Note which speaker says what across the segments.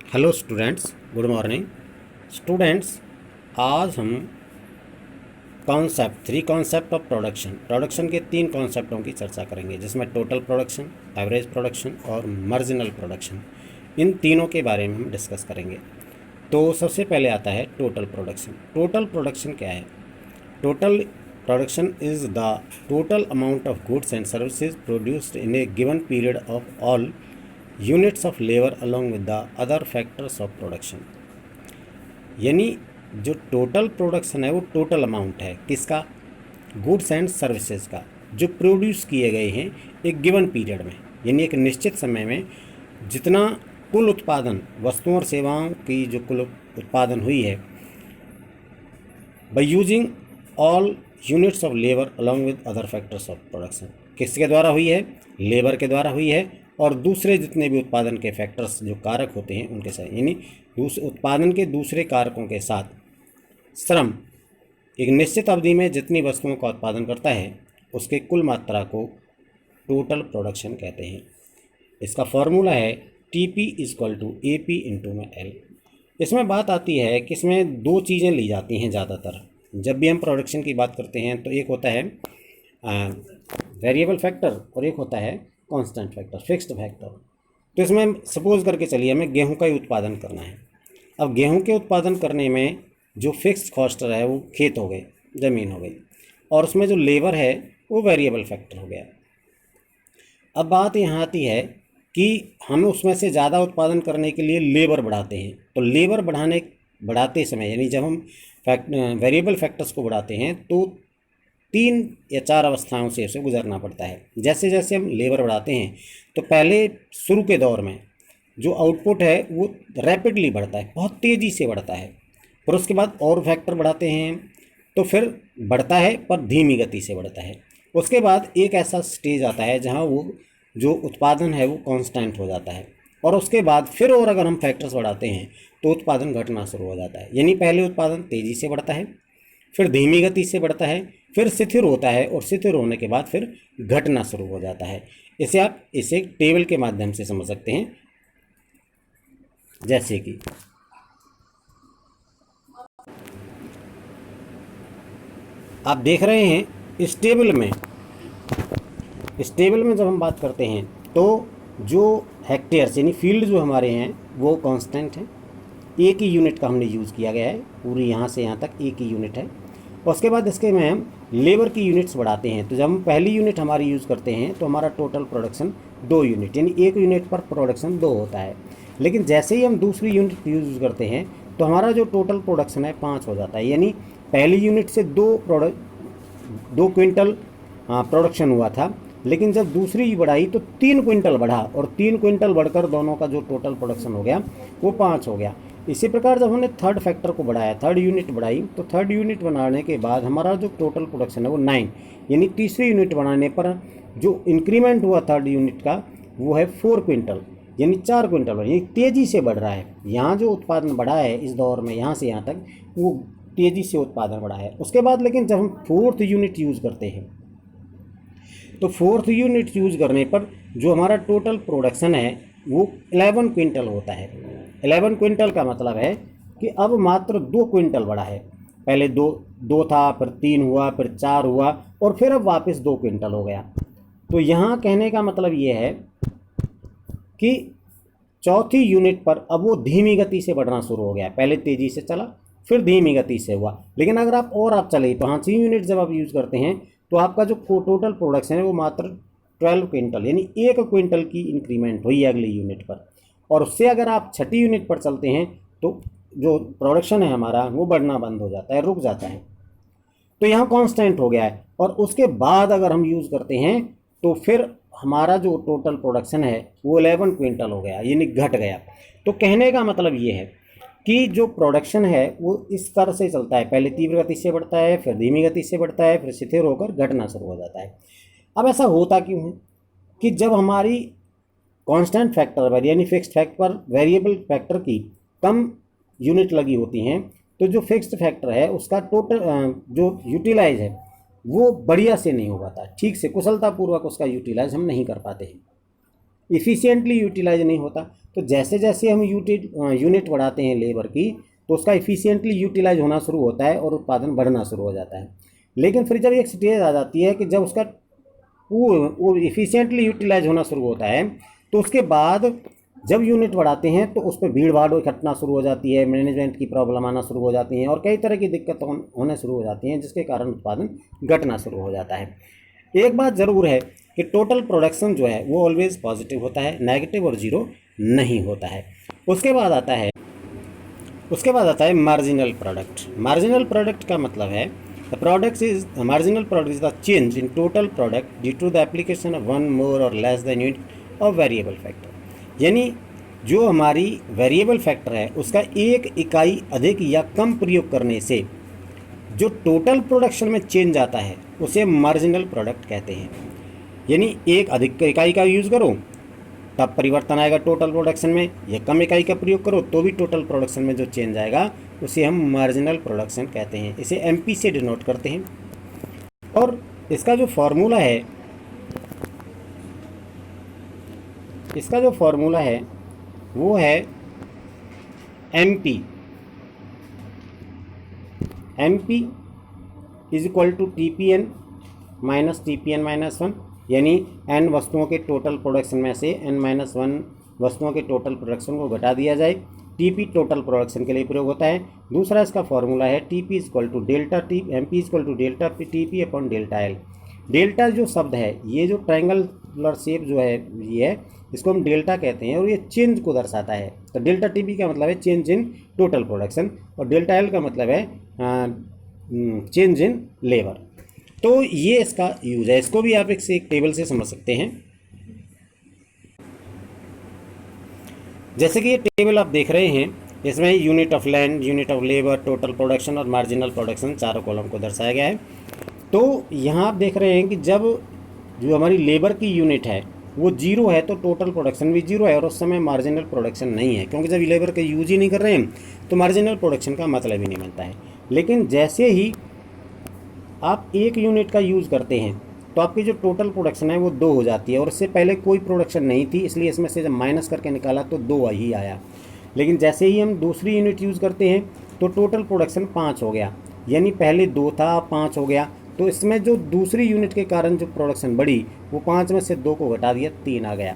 Speaker 1: Hello students, good morning students. आज हम three concept of production के तीन कॉन्सेप्टों की चर्चा करेंगे, जिसमें टोटल प्रोडक्शन, एवरेज प्रोडक्शन और मार्जिनल प्रोडक्शन। इन तीनों के बारे में हम डिस्कस करेंगे। तो सबसे पहले आता है टोटल प्रोडक्शन। टोटल प्रोडक्शन क्या है? Total production is the total amount of goods and services produced in A given period of all units of labour along with the other factors of production. यानी जो total production है वो total amount है किसका? Goods and services का, जो produce किए गए हैं एक गिवन पीरियड में, यानी एक निश्चित समय में जितना कुल उत्पादन वस्तुओं और सेवाओं की जो कुल उत्पादन हुई है by using all units of labour along with other factors of production. किसके द्वारा हुई है? लेबर के द्वारा हुई है और दूसरे जितने भी उत्पादन के फैक्टर्स जो कारक होते हैं उनके साथ, यानी उत्पादन के दूसरे कारकों के साथ श्रम एक निश्चित अवधि में जितनी वस्तुओं का उत्पादन करता है उसके कुल मात्रा को टोटल प्रोडक्शन कहते हैं। इसका फॉर्मूला है TP = AP × L। इसमें बात आती है कि इसमें दो चीज़ें ली जाती हैं ज़्यादातर जब भी हम प्रोडक्शन की बात करते हैं। तो एक होता है वेरिएबल फैक्टर और एक होता है कांस्टेंट फैक्टर, फिक्स्ड फैक्टर। तो इसमें सपोज करके चलिए हमें गेहूं का ही उत्पादन करना है। अब गेहूं के उत्पादन करने में जो फिक्स्ड कॉस्ट है वो खेत हो गए, ज़मीन हो गई, और उसमें जो लेबर है वो वेरिएबल फैक्टर हो गया। अब बात यहाँ आती है कि हम उसमें से ज़्यादा उत्पादन करने के लिए लेबर बढ़ाते हैं। तो लेबर बढ़ाते समय, यानी जब हम वेरिएबल फैक्टर्स को बढ़ाते हैं तो 3 या 4 अवस्थाओं से उसे गुजरना पड़ता है। जैसे जैसे हम लेबर बढ़ाते हैं तो पहले शुरू के दौर में जो आउटपुट है वो रैपिडली बढ़ता है, बहुत तेज़ी से बढ़ता है। फिर उसके बाद और फैक्टर बढ़ाते हैं तो फिर बढ़ता है पर धीमी गति से बढ़ता है। उसके बाद एक ऐसा स्टेज आता है जहाँ वो जो उत्पादन है वो कांस्टेंट हो जाता है, और उसके बाद फिर और अगर हम फैक्टर्स बढ़ाते हैं तो उत्पादन घटना शुरू हो जाता है। यानी पहले उत्पादन तेज़ी से बढ़ता है, फिर धीमी गति से बढ़ता है, फिर शिथिर होता है, और शिथिर होने के बाद फिर घटना शुरू हो जाता है। इसे आप इसे टेबल के माध्यम से समझ सकते हैं, जैसे कि आप देख रहे हैं इस टेबल में जब हम बात करते हैं तो जो हेक्टेयर्स यानी फील्ड जो हमारे हैं वो कांस्टेंट हैं। एक ही यूनिट का हमने यूज़ किया गया है, पूरी यहाँ से यहाँ तक एक ही यूनिट है। उसके बाद इसके में हम लेबर की यूनिट्स बढ़ाते हैं। तो जब हम पहली यूनिट हमारी यूज़ करते हैं तो हमारा टोटल प्रोडक्शन 2 यूनिट, यानी एक यूनिट पर प्रोडक्शन 2 होता है। लेकिन जैसे ही हम दूसरी यूनिट यूज़ करते हैं तो हमारा जो टोटल प्रोडक्शन है 5 हो जाता है। यानी पहली यूनिट से 2 क्विंटल प्रोडक्शन हुआ था, लेकिन जब दूसरी बढ़ाई तो 3 क्विंटल बढ़ा, और 3 क्विंटल बढ़कर दोनों का जो टोटल प्रोडक्शन हो गया वो 5 हो गया। इसी प्रकार जब हमने थर्ड फैक्टर को बढ़ाया, थर्ड यूनिट बढ़ाई, तो थर्ड यूनिट बनाने के बाद हमारा जो टोटल प्रोडक्शन है वो 9, यानी तीसरी यूनिट बनाने पर जो इंक्रीमेंट हुआ थर्ड यूनिट का वो है 4 क्विंटल, यानी 4 क्विंटल, यानी तेज़ी से बढ़ रहा है। यहाँ जो उत्पादन बढ़ा है इस दौर में यहाँ से यहाँ तक वो तेज़ी से उत्पादन बढ़ा है। उसके बाद लेकिन जब हम फोर्थ यूनिट यूज़ करते हैं तो फोर्थ यूनिट यूज़ करने पर जो हमारा टोटल प्रोडक्शन है वो 11 क्विंटल होता है। 11 क्विंटल का मतलब है कि अब मात्र 2 क्विंटल बढ़ा है। पहले दो था, फिर 3 हुआ, फिर 4 हुआ, और फिर अब वापस 2 क्विंटल हो गया। तो यहाँ कहने का मतलब ये है कि चौथी यूनिट पर अब वो धीमी गति से बढ़ना शुरू हो गया। पहले तेज़ी से चला, फिर धीमी गति से हुआ। लेकिन अगर आप चले 5वीं यूनिट जब आप यूज़ करते हैं तो आपका जो टोटल प्रोडक्शन है वो मात्र 12 क्विंटल, यानी 1 क्विंटल की इंक्रीमेंट हुई है अगली यूनिट पर। और उससे अगर आप छठी यूनिट पर चलते हैं तो जो प्रोडक्शन है हमारा वो बढ़ना बंद हो जाता है, रुक जाता है। तो यहाँ कांस्टेंट हो गया है। और उसके बाद अगर हम यूज़ करते हैं तो फिर हमारा जो टोटल प्रोडक्शन है वो 11 क्विंटल हो गया, यानी घट गया। तो कहने का मतलब ये है कि जो प्रोडक्शन है वो इस तरह से चलता है, पहले तीव्र गति से बढ़ता है, फिर धीमी गति से बढ़ता है, फिर शिथिर होकर घटना शुरू हो जाता है। अब ऐसा होता क्यों है कि जब हमारी कांस्टेंट फैक्टर पर यानी फिक्स्ड फैक्टर पर वेरिएबल फैक्टर की कम यूनिट लगी होती हैं तो जो फिक्स्ड फैक्टर है उसका टोटल जो यूटिलाइज है वो बढ़िया से नहीं हो पाता, ठीक से कुशलतापूर्वक उसका यूटिलाइज हम नहीं कर पाते हैं। इफ़िशियंटली यूटिलाइज नहीं होता। तो जैसे जैसे हम यूनिट बढ़ाते हैं लेबर की, तो उसका इफ़िशियंटली यूटिलाइज होना शुरू होता है और उत्पादन बढ़ना शुरू हो जाता है। लेकिन फिर जब एक स्टेज आ जाती है कि जब उसका वो इफ़िशियंटली यूटिलाइज होना शुरू होता है, तो उसके बाद जब यूनिट बढ़ाते हैं तो उस पर भीड़ भाड़ इकट्ठना शुरू हो जाती है, मैनेजमेंट की प्रॉब्लम आना शुरू हो जाती हैं और कई तरह की दिक्कत होने शुरू हो जाती हैं, जिसके कारण उत्पादन घटना शुरू हो जाता है। एक बात ज़रूर है कि टोटल प्रोडक्शन जो है वो ऑलवेज पॉजिटिव होता है, नेगेटिव और ज़ीरो नहीं होता है। उसके बाद आता है मार्जिनल प्रोडक्ट। मार्जिनल प्रोडक्ट का मतलब है marginal product is the change in total product due to the application of one more और less than unit of variable factor. यानी जो हमारी वेरिएबल फैक्टर है उसका एक इकाई अधिक या कम प्रयोग करने से जो टोटल प्रोडक्शन में चेंज आता है उसे मार्जिनल प्रोडक्ट कहते हैं। यानी एक अधिक इकाई का यूज़ करो तब परिवर्तन आएगा टोटल प्रोडक्शन में, या कम इकाई का प्रयोग करो तो भी टोटल प्रोडक्शन में जो चेंज आएगा उसे हम मार्जिनल प्रोडक्शन कहते हैं। इसे एमपी से डिनोट करते हैं और इसका जो फॉर्मूला है वो है MP is equal to TPN minus 1, यानी n वस्तुओं के टोटल प्रोडक्शन में से n-1 वस्तुओं के टोटल प्रोडक्शन को घटा दिया जाए। टीपी टोटल प्रोडक्शन के लिए प्रयोग होता है। दूसरा इसका फॉर्मूला है TP is equal to delta T, MP is equal to delta TP upon delta L. Delta जो शब्द है, ये जो ट्रायंगुलर शेप जो है ये है, इसको हम डेल्टा कहते हैं और ये चेंज को दर्शाता है। तो डेल्टा टीपी का मतलब है चेंज इन टोटल प्रोडक्शन और डेल्टा एल का मतलब है चेंज इन लेबर। तो ये इसका यूज है। इसको भी आप एक टेबल से समझ सकते हैं। जैसे कि ये टेबल आप देख रहे हैं, इसमें unit of land, unit of labour, total production और मार्जिनल प्रोडक्शन चारों कॉलम को दर्शाया गया है। तो यहाँ आप देख रहे हैं कि जब जो हमारी लेबर की यूनिट है वो जीरो है तो टोटल प्रोडक्शन भी जीरो है और उस समय मार्जिनल प्रोडक्शन नहीं है, क्योंकि जब लेबर का यूज ही नहीं कर रहे हैं तो मार्जिनल प्रोडक्शन का मतलब ही नहीं बनता है। लेकिन जैसे ही आप एक यूनिट का यूज़ करते हैं तो आपकी जो टोटल प्रोडक्शन है वो 2 हो जाती है और इससे पहले कोई प्रोडक्शन नहीं थी, इसलिए इसमें से जब माइनस करके निकाला तो 2 ही आया। लेकिन जैसे ही हम दूसरी यूनिट यूज़ करते हैं तो टोटल प्रोडक्शन 5 हो गया, यानी पहले 2 था 5 हो गया। तो इसमें जो दूसरी यूनिट के कारण जो प्रोडक्शन बढ़ी वो 5 में से 2 को घटा दिया, 3 आ गया।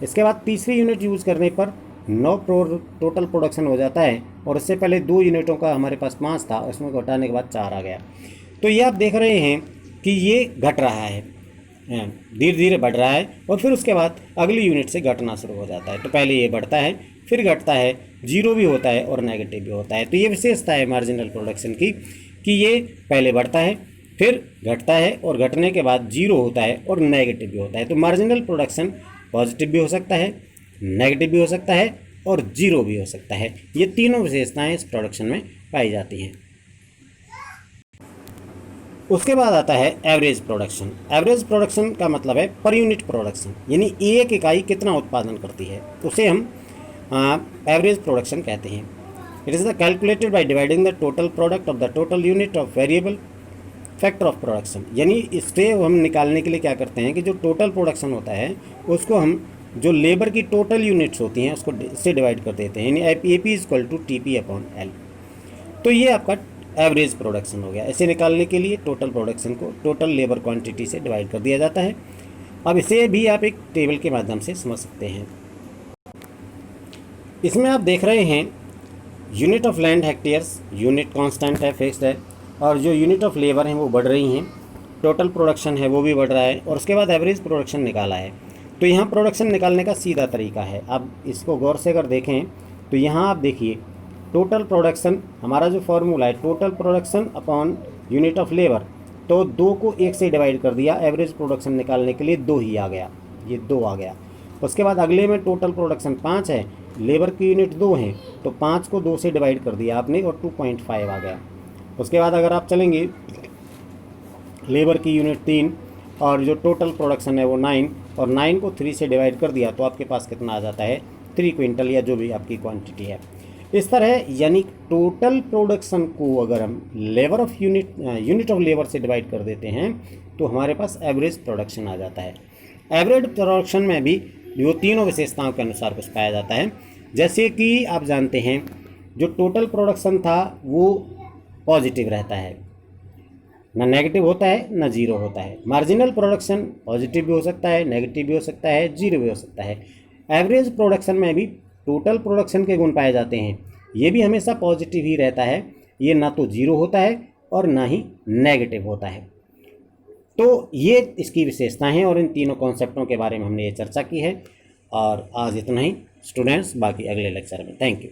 Speaker 1: इसके बाद तीसरी यूनिट यूज़ करने पर 9 टोटल प्रोडक्शन हो जाता है और इससे पहले 2 यूनिटों का हमारे पास 5 था, उसमें घटाने के बाद 4 आ गया। तो ये आप देख रहे हैं कि ये घट रहा है, धीरे धीरे बढ़ रहा है और फिर उसके बाद अगली यूनिट से घटना शुरू हो जाता है। तो पहले ये बढ़ता है, फिर घटता है, जीरो भी होता है और नेगेटिव भी होता है। तो ये विशेषता है मार्जिनल प्रोडक्शन की कि ये पहले बढ़ता है, फिर घटता है और घटने के बाद जीरो होता है और नेगेटिव भी होता है। तो मार्जिनल प्रोडक्शन पॉजिटिव भी हो सकता है, नेगेटिव भी हो सकता है और जीरो भी हो सकता है। ये तीनों विशेषताएँ इस प्रोडक्शन में पाई जाती हैं। उसके बाद आता है एवरेज प्रोडक्शन। एवरेज प्रोडक्शन का मतलब है पर यूनिट प्रोडक्शन, यानी एक इकाई कितना उत्पादन करती है उसे हम एवरेज प्रोडक्शन कहते हैं। It is the calculated by dividing the total product of the total unit of variable factor of production. यानी इससे हम निकालने के लिए क्या करते हैं कि जो टोटल प्रोडक्शन होता है उसको हम जो लेबर की टोटल यूनिट्स होती हैं उसको इससे डिवाइड कर देते हैं, यानी A P is equal to T P upon L. तो ये आपका एवरेज प्रोडक्शन हो गया। इसे निकालने के लिए टोटल प्रोडक्शन को टोटल लेबर क्वांटिटी से डिवाइड कर दिया जाता है। अब इसे भी आप एक टेबल के माध्यम से समझ सकते हैं। इसमें आप देख रहे हैं unit of land hectares, unit constant है, फिक्स्ड है, और जो यूनिट ऑफ लेबर हैं वो बढ़ रही हैं, टोटल प्रोडक्शन है वो भी बढ़ रहा है और उसके बाद एवरेज प्रोडक्शन निकाला है। तो यहाँ प्रोडक्शन निकालने का सीधा तरीका है। आप इसको गौर से अगर देखें तो यहाँ आप देखिए टोटल प्रोडक्शन, हमारा जो फॉर्मूला है total production upon unit of labour, तो 2 को 1 से डिवाइड कर दिया, एवरेज प्रोडक्शन निकालने के लिए 2 ही आ गया, ये 2 आ गया। उसके बाद अगले में टोटल प्रोडक्शन 5 है, लेबर की यूनिट 2 हैं, तो 5 को 2 से डिवाइड कर दिया आपने और 2.5 आ गया। उसके बाद अगर आप चलेंगे लेबर की यूनिट 3 और जो टोटल प्रोडक्शन है वो 9, और 9 को 3 से डिवाइड कर दिया तो आपके पास कितना आ जाता है, 3 क्विंटल या जो भी आपकी क्वांटिटी है। इस तरह यानी टोटल प्रोडक्शन को अगर हम labour of unit of labour से डिवाइड कर देते हैं तो हमारे पास एवरेज प्रोडक्शन आ जाता है। एवरेज प्रोडक्शन में भी वो तीनों विशेषताओं के अनुसार कुछ पाया जाता है। जैसे कि आप जानते हैं जो टोटल प्रोडक्शन था वो पॉजिटिव रहता है, ना नेगेटिव होता है ना जीरो होता है। मार्जिनल प्रोडक्शन पॉजिटिव भी हो सकता है, नेगेटिव भी हो सकता है, जीरो भी हो सकता है। एवरेज प्रोडक्शन में भी टोटल प्रोडक्शन के गुण पाए जाते हैं, ये भी हमेशा पॉजिटिव ही रहता है, ये ना तो जीरो होता है और ना ही नेगेटिव होता है। तो ये इसकी विशेषताएं हैं और इन तीनों कॉन्सेप्टों के बारे में हमने ये चर्चा की है। और आज इतना ही स्टूडेंट्स, बाकी अगले लेक्चर में। Thank you.